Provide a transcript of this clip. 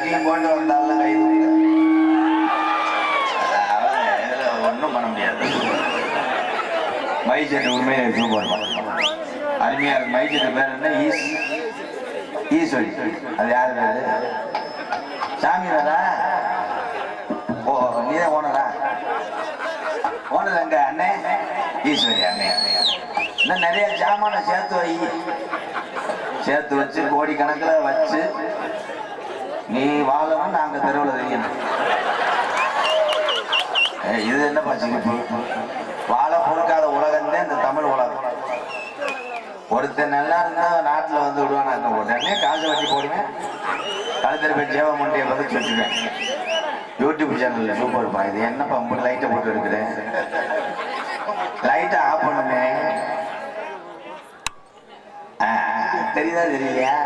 சட்டையும் போட்டு வந்தாலும் கை ஒன்றும் பண்ண முடியாது. மைசெட்டு உண்மையை சூப்பர் அருமையா இருக்கு. மைசெட்டு பேர் என்ன? ஈஸ்வரி. அது யாரு பேரு? சாமி வேறா? ஓ, நீதான் ஓனரா? ஓனர் எங்க அண்ணே? ஈஸ்வரி அண்ணே. இன்னும் நிறைய சாமான சேர்த்து வச்சு கோடி கணக்கில் வச்சு நீ வாழணும், நாங்க தெருவில் தெரியணும். இது என்ன பச்சிருப்பு? வாழ பொறுக்காத உலகம் தான் இந்த தமிழ் உலகம். ஒருத்தர் நல்லா இருந்தா நாட்டில் வந்து விடுவான். உடனே காசு வட்டி போடுவேன், கழுத்தர் போய் ஜேவ மண்டியை பதிச்சு வச்சுருவேன். யூடியூப் சேனல்ல சூப்பர் இருப்பான். இது என்ன பம்பு லைட்டை போட்டு எடுக்கிறேன், லைட்டை ஆஃப் பண்ணுமே. தெரியுதா தெரியலையா?